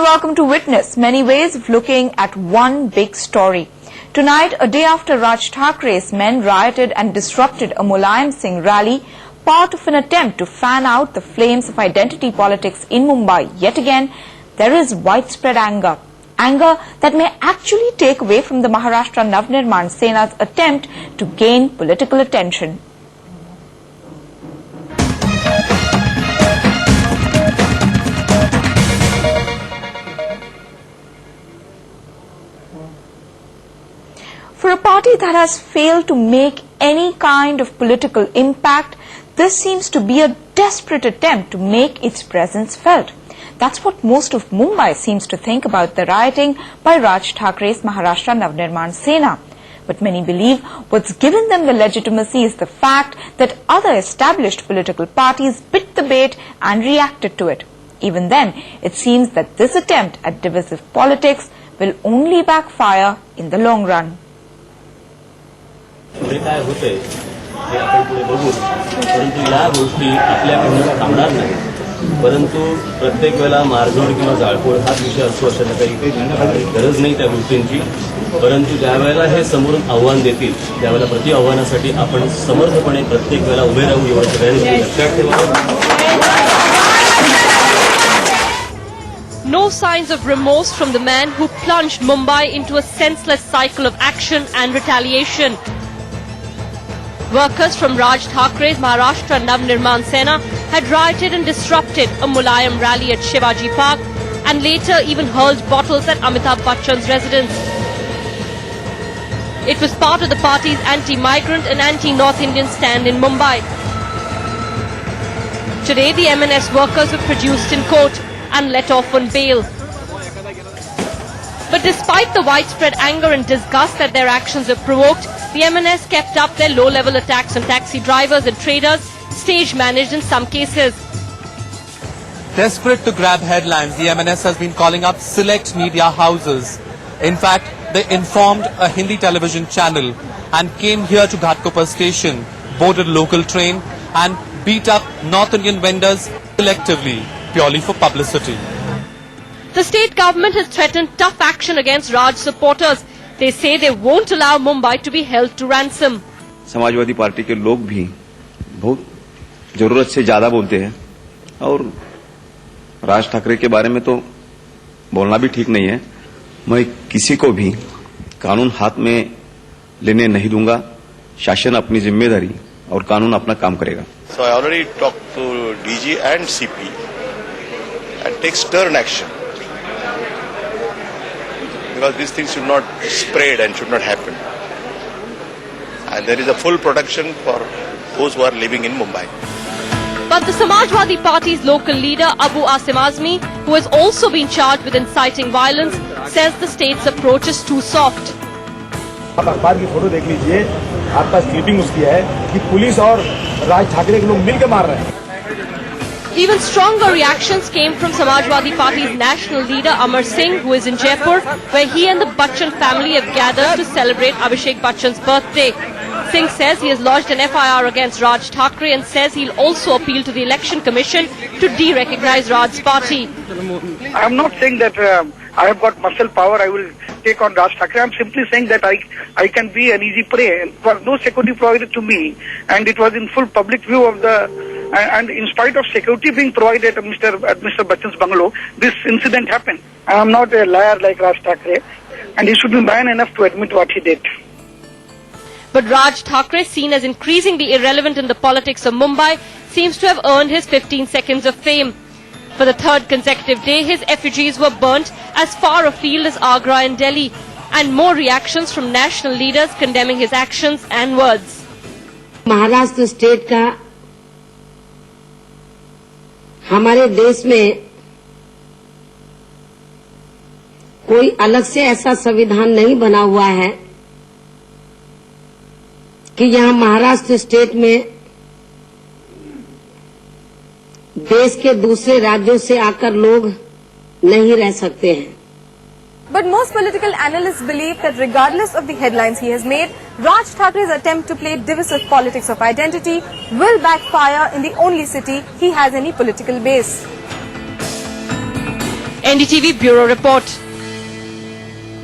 welcome to Witness, many ways of looking at one big story. Tonight, a day after Raj Thakre's men rioted and disrupted a Mulayam Singh rally, part of an attempt to fan out the flames of identity politics in Mumbai, yet again, there is widespread anger. Anger that may actually take away from the Maharashtra Navnirman Sena's attempt to gain political attention. For a party that has failed to make any kind of political impact, this seems to be a desperate attempt to make its presence felt. That's what most of Mumbai seems to think about the rioting by Raj Thakre's Maharashtra Navnirman Sena. But many believe what's given them the legitimacy is the fact that other established political parties bit the bait and reacted to it. Even then, it seems that this attempt at divisive politics will only backfire in the long run. पुढे काय होते हे आपण पुढे बघू, परंतु या गोष्टी आपल्याकडून थांबणार नाही. परंतु प्रत्येक वेळेला मारझोड किंवा जाळपोळ हाच विषय असतो अशाला काही गरज नाही त्या गोष्टींची. परंतु ज्या वेळेला हे समोरून आव्हान देतील त्यावेळेला प्रति आव्हानासाठी आपण समर्थपणे प्रत्येक वेळेला उभे राहू एवढं सगळ्यांनी लक्षात ठेवावं. No signs of remorse from the man who plunged Mumbai into a senseless cycle of action and retaliation. Workers from Raj Thakre's Maharashtra Navnirman Sena had rioted and disrupted a Mulayam rally at Shivaji Park and later even hurled bottles at Amitabh Bachchan's residence. It was part of the party's anti-migrant and anti-North Indian stand in Mumbai. Today the MNS workers were produced in court and let off on bail. But despite the widespread anger and disgust that their actions have provoked, the MNS kept up their low-level attacks on taxi drivers and traders, stage-managed in some cases. Desperate to grab headlines, the MNS has been calling up select media houses. In fact, they informed a Hindi television channel and came here to Ghatkopar station, boarded local train and beat up North Indian vendors collectively, purely for publicity. The state government has threatened tough action against Raj supporters. They say they won't allow Mumbai to be held to ransom. Samajwadi party के लोग भी बहुत जरूरत से ज्यादा बोलते हैं और राज ठाकरे के बारे में तो बोलना भी ठीक नहीं है. मैं किसी को भी कानून हाथ में लेने नहीं दूंगा. शासन अपनी जिम्मेदारी और कानून अपना काम करेगा. So I already talked to DG and CP and take stern action because these things should not spread and should not happen. And there is a full protection for those who are living in Mumbai. But the Samajwadi Party's local leader Abu Asim Azmi, who has also been charged with inciting violence, says the state's approach is too soft. आप अखबार की photo देख लीजिए, आपका clipping उसकी है कि police और राज ठाकरे के लोग मिलकर मार रहे हैं. Even stronger reactions came from Samajwadi Party's national leader Amar Singh, who is in Jaipur, where he and the Bachchan family have gathered to celebrate Abhishek Bachchan's birthday. Singh says he has lodged an FIR against Raj Thakre and says he'll also appeal to the Election Commission to de-recognize Raj's party. I am not saying that I have got muscle power, I will take on Raj Thakre. I am simply saying that I can be an easy prey. There was no security provided to me and it was in full public view of the... And in spite of security being provided at Mr. Bachchan's bungalow, this incident happened. I am not a liar like Raj Thakre and he should be man enough to admit what he did. But Raj Thakre, seen as increasingly irrelevant in the politics of Mumbai, seems to have earned his 15 seconds of fame. For the third consecutive day, his effigies were burnt as far afield as Agra and Delhi, and more reactions from national leaders condemning his actions and words. Maharashtra state का हमारे देश में कोई अलग से ऐसा संविधान नहीं बना हुआ है कि यहाँ महाराष्ट्र स्टेट में देश के दूसरे राज्यों से आकर लोग नहीं रह सकते हैं. But most political analysts believe that regardless of the headlines he has made, Raj Thakre's attempt to play divisive politics of identity will backfire in the only city he has any political base. NDTV Bureau Report.